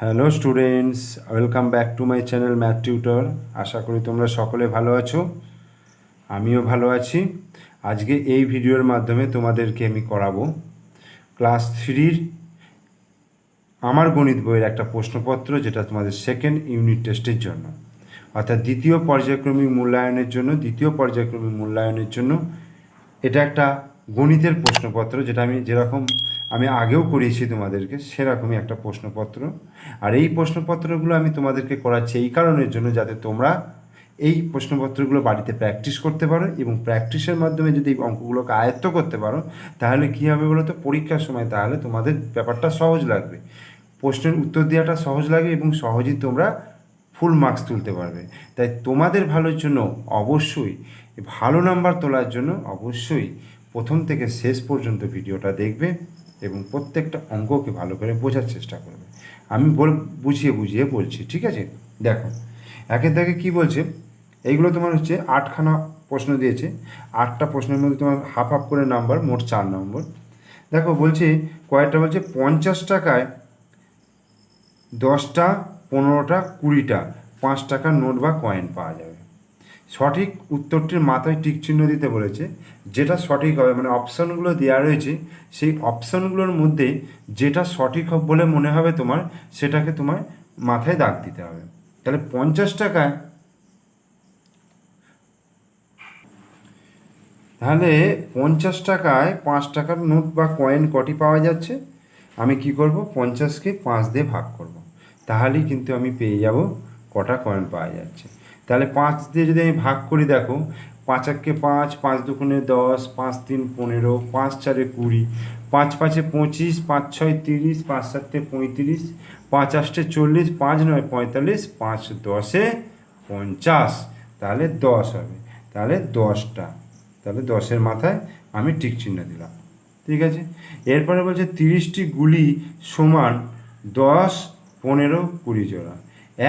Hello students, welcome back to my channel math tutor. আশা করি তোমরা সকলে ভালো আছো, আমিও ভালো আছি। আজকে এই ভিডিওর মাধ্যমে তোমাদেরকে আমি করাবো ক্লাস 3-র আমার গণিত বইয়ের একটা প্রশ্নপত্র, যেটা তোমাদের সেকেন্ড ইউনিট টেস্টের জন্য, অর্থাৎ দ্বিতীয় পর্যায়ক্রমিক মূল্যায়নের জন্য এটা একটা গণিতের প্রশ্নপত্র, যেটা যেরকম আমি আগেও করিয়েছি তোমাদেরকে, সেরকমই একটা প্রশ্নপত্র। আর এই প্রশ্নপত্রগুলো আমি তোমাদেরকে করাচ্ছি এই কারণের জন্য, যাতে তোমরা এই প্রশ্নপত্রগুলো বাড়িতে প্র্যাকটিস করতে পারো, এবং প্র্যাকটিসের মাধ্যমে যদি অঙ্কগুলোকে আয়ত্ত করতে পারো, তাহলে কী হবে বলো তো, পরীক্ষার সময় তাহলে তোমাদের ব্যাপারটা সহজ লাগবে, প্রশ্নের উত্তর দেওয়াটা সহজ লাগবে, এবং সহজেই তোমরা ফুল মার্কস তুলতে পারবে। তাই তোমাদের ভালোর জন্য অবশ্যই, ভালো নাম্বার তোলার জন্য অবশ্যই প্রথম থেকে শেষ পর্যন্ত ভিডিওটা দেখবে, এবং প্রত্যেকটা অঙ্ককে ভালো করে বোঝার চেষ্টা করবে। আমি বুঝিয়ে বুঝিয়ে বলছি, ঠিক আছে? দেখো, একের দাগে কী বলছে, এইগুলো তোমার হচ্ছে 8খানা প্রশ্ন দিয়েছে। 8টা প্রশ্নের মধ্যে তোমার হাফ হাফ করে নাম্বার, মোট 4 নম্বর। দেখো বলছে কয়েকটা, বলছে 50 টাকায় 10টা, 15টা, 20টা 5 টাকার নোট বা কয়েন পাওয়া যাবে। সঠিক উত্তরটির মাথায় টিক চিহ্ন দিতে বলেছে। যেটা সঠিক হবে, মানে অপশানগুলো দেওয়া রয়েছে, সেই অপশানগুলোর মধ্যে যেটা সঠিক বলে মনে হবে তোমার, সেটাকে তোমার মাথায় দাগ দিতে হবে। তাহলে 50 টাকায়, তাহলে 50 টাকায় 5 টাকার নোট বা কয়েন কটি পাওয়া যাচ্ছে? আমি কি করব, 50কে 5 দিয়ে ভাগ করব, তাহলেই কিন্তু আমি পেয়ে যাব কটা কয়েন পাওয়া যাচ্ছে। তাহলে 5 দিয়ে যদি আমি ভাগ করি, দেখো 5 একে 5, 5 দুগুণে 10, 5 3 15, 5 4 20, 5 5 25, 5 6 30, 5 7 35, 5 8 40, 5 9 45, 5 10 50, তাহলে 10 হবে। তাহলে 10টা, তাহলে 10-এর মাথায় আমি টিক চিহ্ন দিলাম, ঠিক আছে? এরপরে বলছে 30টি গুলি সমান 10, 15, 20 জোড়া।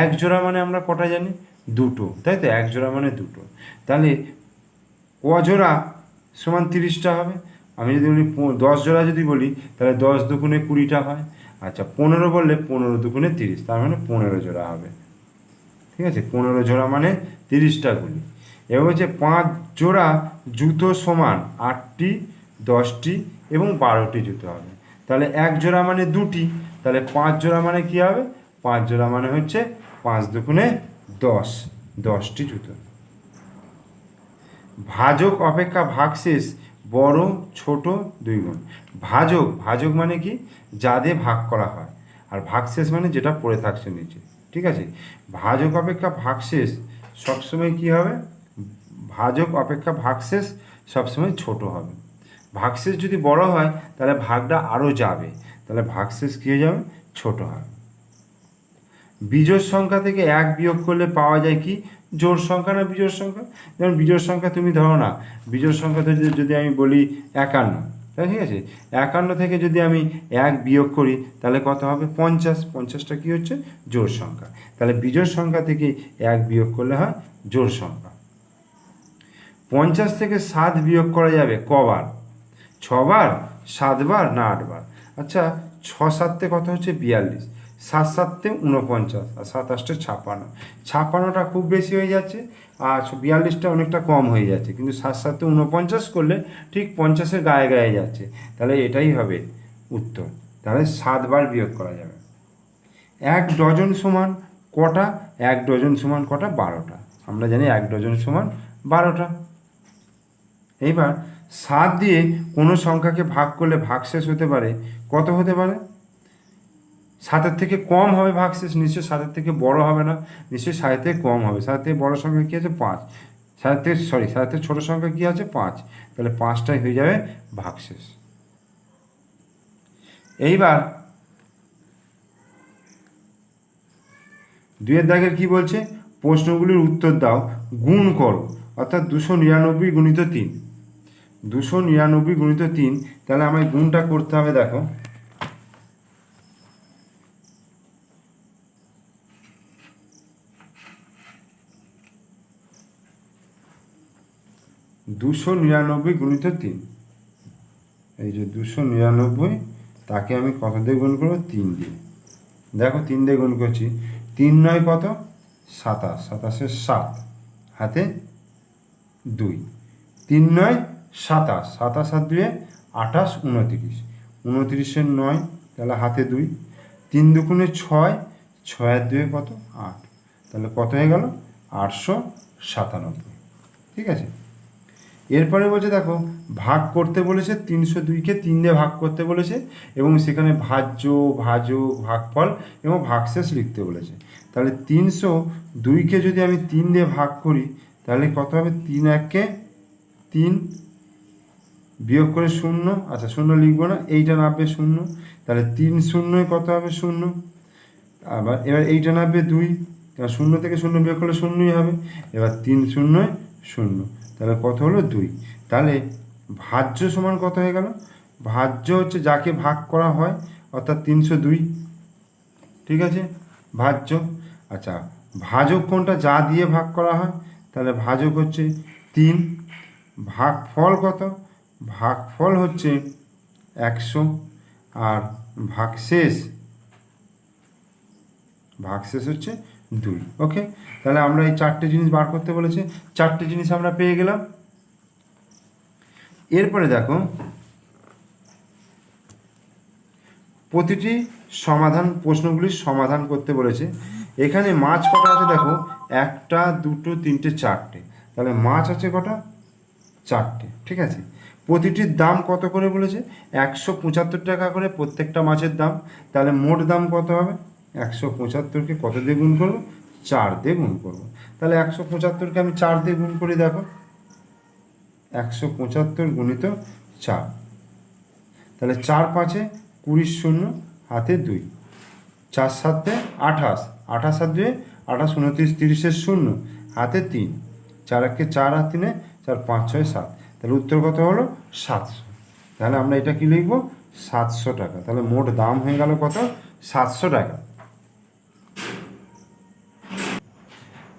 এক জোড়া মানে আমরা কটা জানি? দুটো, তাই তো? এক জোড়া মানে দুটো। তাহলে ক জোড়া সমান 30টা হবে? আমি যদি বলি 10 জোড়া যদি বলি, তাহলে 10 দুগুণে 20টা হয়। আচ্ছা, 15 বললে 15 দুগুণে 30, তার মানে 15 জোড়া হবে, ঠিক আছে? 15 জোড়া মানে 30টা গুলি। এবার হচ্ছে 5 জোড়া জুতো সমান 8টি, 10টি এবং 12টি জুতো হবে। তাহলে এক জোড়া মানে দুটি, তাহলে 5 জোড়া মানে কি হবে? 5 জোড়া মানে হচ্ছে 5 দুগুণে 10, 10টি জুতো। ভাজক অপেক্ষা ভাগশেষ বড় ছোট 2 গুণ। ভাজক, ভাজক মানে কি? যা দিয়ে ভাগ করা হয়, আর ভাগশেষ মানে যেটা পড়ে থাকছে নিচে, ঠিক আছে? ভাজক অপেক্ষা ভাগশেষ সবসময় কি হবে? ভাজক অপেক্ষা ভাগশেষ সবসময় ছোট হবে। ভাগশেষ যদি বড় হয়, তাহলে ভাগটা আরও যাবে, তাহলে ভাগশেষ কী হয়ে যাবে? ছোট হবে। বিজোড় সংখ্যা থেকে 1 বিয়োগ করলে পাওয়া যায় কি? জোড় সংখ্যা না বিজোড় সংখ্যা? যেমন বিজোড় সংখ্যা তুমি ধরো না, বিজোড় সংখ্যা যদি আমি বলি 51, তাই ঠিক আছে? 51 থেকে যদি আমি 1 বিয়োগ করি, তাহলে কত হবে? 50। 50টা কী হচ্ছে? জোড় সংখ্যা। তাহলে বিজোড় সংখ্যা থেকে 1 বিয়োগ করলে হয় জোড় সংখ্যা। 50 থেকে 7 বিয়োগ করা যাবে কবার? 6বার, 7বার না 8বার? আচ্ছা, 6 7 কত হচ্ছে? 42, 7 7 49, আর 7 8 56। 56টা খুব বেশি হয়ে যাচ্ছে, আর 42টা অনেকটা কম হয়ে যাচ্ছে, কিন্তু 7 7 49 করলে ঠিক 50-এর গায়ে গায়ে যাচ্ছে। তাহলে এটাই হবে উত্তর। তাহলে 7বার বিয়োগ করা যাবে। 1 ডজন সমান কটা? 1 ডজন সমান কটা? 12টা। আমরা জানি 1 ডজন সমান 12টা। এইবার 7 দিয়ে কোনো সংখ্যাকে ভাগ করলে ভাগশেষ হতে পারে কত হতে পারে? 7-এর থেকে কম হবে ভাগশেষ, নিশ্চয়ই 7-এর থেকে বড় হবে না, নিশ্চয়ই 7-এর থেকে কম হবে। 7-এর থেকে বড় সংখ্যা কী আছে? 5। 7-এর থেকে ছোটো সংখ্যা কী আছে? 5। তাহলে 5টাই হয়ে যাবে ভাগশেষ। এইবার 2-এর দাগের কী বলছে? প্রশ্নগুলির উত্তর দাও, গুণ করো, অর্থাৎ 299 গুণিত 3। 299 গুণিত 3, তাহলে আমায় গুণটা করতে হবে। দেখো, দুশো 99 গুণিত 3, এই যে 299, তাকে আমি কত দিয়ে গুণ করবো? 3 দিয়ে। দেখো 3 দিয়ে গুণ করছি, 3 9 কত 27, 27 7 হাতে 2, 3 9 27, 27 আর 2 28, 29, 29 9 তাহলে হাতে 2, 3 দুগুণে 6, 6 আর 2 কত 8, তাহলে কত হয়ে গেল 897। ঠিক আছে, এরপরে বলছে দেখো ভাগ করতে বলেছে, 302কে 3 দিয়ে ভাগ করতে বলেছে এবং সেখানে ভাজ্য, ভাজক, ভাগফল এবং ভাগশেষ লিখতে বলেছে। তাহলে 302কে যদি আমি 3 দিয়ে ভাগ করি তাহলে কত হবে, 3 1 3 বিয়োগ করে 0, আচ্ছা 0 লিখবো না, এইটা নামবে 0, তাহলে 3 0 কত হবে 0, আবার এবার এইটা নামবে 2, কারণ 0 থেকে 0 বিয়োগ করলে 0ই হবে, এবার 3 0 0, তাহলে কত হলো 2। তাহলে ভাজ্য সমান কত হয়ে গেল, ভাজ্য হচ্ছে যাকে ভাগ করা হয় অর্থাৎ 302। ঠিক আছে, ভাজ্য। আচ্ছা ভাজক কোনটা, যা দিয়ে ভাগ করা হয়, তাহলে ভাজক হচ্ছে 3। ভাগফল কত, ভাগফল হচ্ছে 100, আর ভাগশেষ হচ্ছে 2। ওকে, তাহলে আমরা এই 4টে জিনিস বার করতে বলেছে, 4টে জিনিস আমরা পেয়ে গেলাম। এরপরে দেখো প্রতিটি সমাধান, প্রশ্নগুলির সমাধান করতে বলেছে। এখানে মাছ কটা আছে দেখো, 1 2 3 4টে, তাহলে মাছ আছে কটা 4টে। ঠিক আছে, প্রতিটির দাম কত করে বলেছে, 175 টাকা করে প্রত্যেকটা মাছের দাম। তাহলে মোট দাম কত হবে, 175কে কত দিয়ে গুণ করবো, 4 দিয়ে গুণ করবো। তাহলে 175কে আমি 4 দিয়ে গুণ করি, দেখো 175 গুণিত 4, তাহলে 4 5 20 0 হাতে 2, 4 7 28, 28 আর 2 28, 29 30 0 হাতে 3, 4 1 4 আর 3 4 5 6 7, তাহলে উত্তর কত হলো 700। তাহলে আমরা এটা কি লিখবো, 700 টাকা। তাহলে মোট দাম হয়ে গেল কত, 700 টাকা।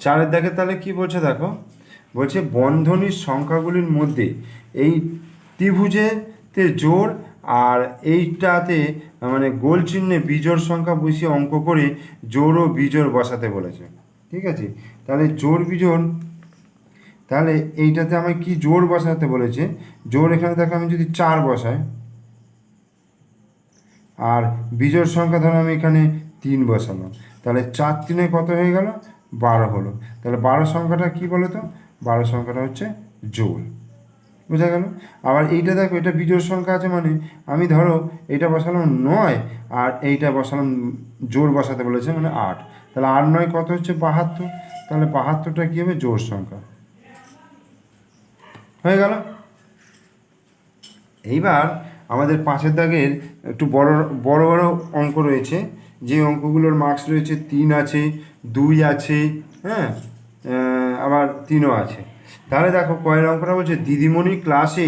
4 দেখে তাহলে কি বলছে দেখো, বলছে বন্ধনীর সংখ্যাগুলির মধ্যে এই ত্রিভুজেতে জোড় আর এইটাতে মানে গোল চিহ্নে বিজোড় সংখ্যা বসিয়ে অঙ্ক করে জোড় ও বিজোড় বসাতে বলেছে। ঠিক আছে, তাহলে জোড় বিজোড়, তাহলে এইটাতে আমায় কি জোড় বসাতে বলেছে, জোড় এখানে দেখো আমি যদি 4 বসাই, আর বিজোড় সংখ্যা ধরো আমি এখানে 3 বসালাম, তাহলে 4 3 কত হয়ে গেল 12 হলো। তাহলে 12 সংখ্যাটা কি বলো তো, 12 সংখ্যাটা হচ্ছে জোড়। বোঝা গেল। আবার এইটা দেখো, এটা বিজোড় সংখ্যা আছে, মানে আমি ধরো এইটা বসালাম 9 আর এইটা বসালাম, জোড় বসাতে বলেছে মানে 8, তাহলে 8 9 কত হচ্ছে 72, তাহলে 72টা কী হবে, জোড় সংখ্যা হয়ে গেল। এইবার আমাদের 5 দাগের একটু বড় বড় বড় অঙ্ক রয়েছে, যে অঙ্কগুলোর মার্কস রয়েছে 3 আছে, 2 আছে, হ্যাঁ আবার 3ও আছে। তাহলে দেখো কয়ের অঙ্কটা বলছে, দিদিমণি ক্লাসে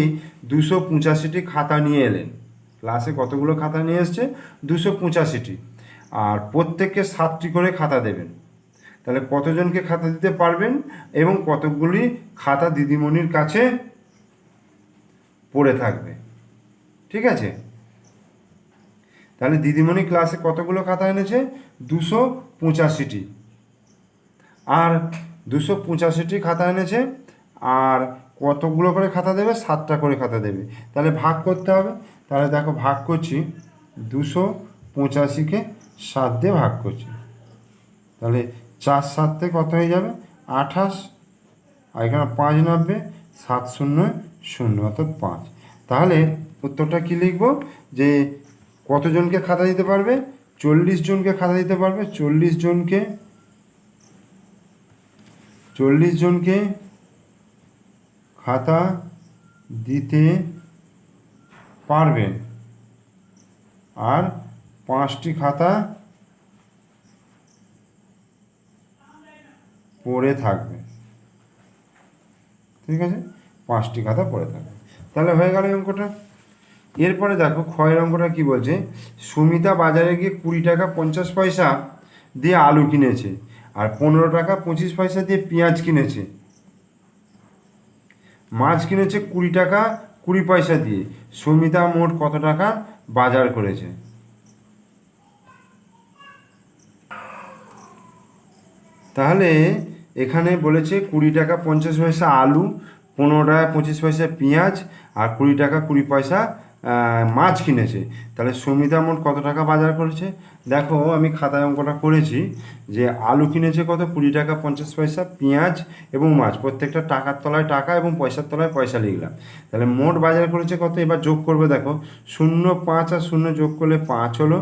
285টি খাতা নিয়ে এলেন। ক্লাসে কতগুলো খাতা নিয়ে এসছে, 285টি, আর প্রত্যেককে 7টি করে খাতা দেবেন। তাহলে কতজনকে খাতা দিতে পারবেন এবং কতগুলি খাতা দিদিমণির কাছে পড়ে থাকবে। ঠিক আছে, তাহলে দিদিমণি ক্লাসে কতগুলো খাতা এনেছে, 285টি, আর 285টি খাতা এনেছে, আর কতগুলো করে খাতা দেবে, 7টা করে খাতা দেবে। তাহলে ভাগ করতে হবে। তাহলে দেখো ভাগ করছি, 285কে 7 দিয়ে ভাগ করছি, তাহলে 4 7 কত হয়ে যাবে 28, আর এখানে 5 নামবে, 7 0 0 অর্থাৎ 5। তাহলে উত্তরটা কী লিখব, যে কতজনকে খাতা দিতে পারবে, 40 জনকে খাতা দিতে পারবে, 40 জনকে খাতা দিতে পারবেন, আর 5টি খাতা পড়ে থাকবে। ঠিক আছে, 5টি খাতা পড়ে থাকবে। তাহলে হয়ে গেল এই অঙ্কটা। এরপরে দেখো ক্ষয়ের অঙ্কটা কী বলছে, সুমিতা বাজারে গিয়ে 20 টাকা 50 পয়সা দিয়ে আলু কিনেছে, আর 15 টাকা 25 পয়সা দিয়ে পেঁয়াজ কিনেছে। মাছ কিনেছে 20 টাকা 20 পয়সা দিয়ে। সুমিতা মোট কত টাকা বাজার করেছে। তাহলে এখানে বলেছে 20 টাকা 50 পয়সা আলু, 15 টাকা 25 পয়সা পেঁয়াজ আর 20 টাকা 20 পয়সা মাছ কিনেছে। তাহলে সুমিতা মোট কত টাকা বাজার করেছে? দেখো আমি খাতায় অঙ্কটা করেছি যে আলু কিনেছে কত, 20 টাকা 50 পয়সা, পেঁয়াজ এবং মাছ প্রত্যেকটা টাকার তলায় টাকা এবং পয়সার তলায় পয়সা লিখলাম। তাহলে মোট বাজার করেছে কত, এবার যোগ করবে। দেখো 0 5 আর 0 যোগ করলে 5 হলো,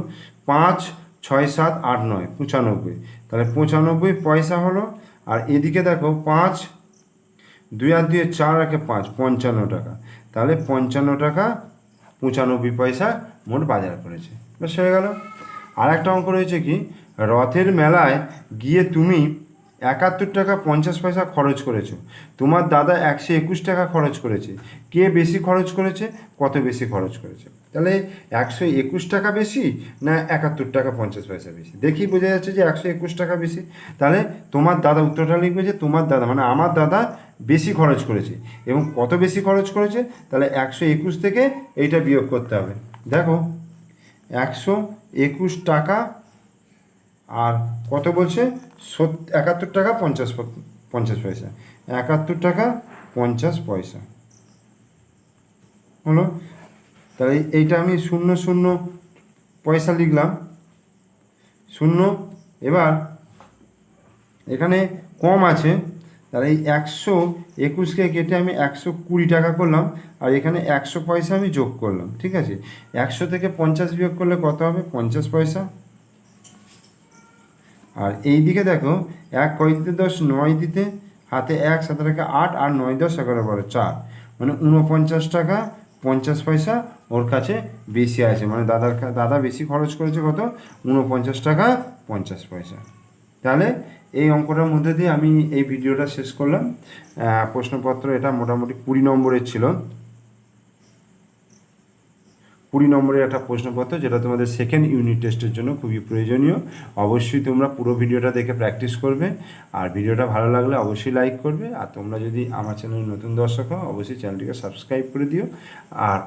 5 6 7 8 9 95। তাহলে 95 পয়সা হলো। আর এদিকে দেখো 5 2 আর 2 4 আর 5 55 টাকা। তাহলে 55 টাকা 95 পয়সা মোট বাজার করেছে। বেশ হয়ে গেল। আর একটা অঙ্ক রয়েছে কি, রথের মেলায় গিয়ে তুমি 71 টাকা 50 পয়সা খরচ করেছো, তোমার দাদা 121 টাকা খরচ করেছে, কে বেশি খরচ করেছে, কত বেশি খরচ করেছে? তাহলে 121 টাকা বেশি না 71 টাকা 50 পয়সা বেশি? দেখি বোঝা যাচ্ছে যে 121 টাকা বেশি। তাহলে তোমার দাদা, উত্তরটা লিখবে যে তোমার দাদা মানে আমার দাদা বেশি খরচ করেছে। এবং কত বেশি খরচ করেছে? তাহলে 121 থেকে এইটা বিয়োগ করতে হবে। দেখো 121 টাকা আর কত বলছে, 71 টাকা 50 পয়সা, 71 টাকা 50 পয়সা হলো। তাহলে এইটা আমি 0 0 পয়সা লিখলাম 0। এবার এখানে কম আছে, তাহলে এই 121কে কেটে আমি 120 টাকা করলাম, আর এখানে 100 পয়সা আমি যোগ করলাম। ঠিক আছে, 100 থেকে 50 বিয়োগ করলে কত হবে, 50 পয়সা। আর এই দিকে দেখো 1 কয় দিতে 10, 9 দিতে হাতে 1 7 টাকা 8 আর 9 10 11 12 4, মানে 49 টাকা 50 পয়সা ওর কাছে বেশি আছে। মানে দাদা বেশি খরচ করেছে কত, 49 টাকা 50 পয়সা। তাহলে এই অঙ্কটার মধ্যে দিয়ে আমি এই ভিডিওটা শেষ করলাম। প্রশ্নপত্র এটা মোটামুটি 20 নম্বরের ছিল, 20 নম্বরের একটা প্রশ্নপত্র, যেটা তোমাদের সেকেন্ড ইউনিট টেস্টের জন্য খুবই প্রয়োজনীয়। অবশ্যই তোমরা পুরো ভিডিওটা দেখে প্র্যাকটিস করবে। আর ভিডিওটা ভালো লাগলে অবশ্যই লাইক করবে। আর তোমরা যদি আমার চ্যানেলে নতুন দর্শক হও অবশ্যই চ্যানেলটিকে সাবস্ক্রাইব করে দিও। আর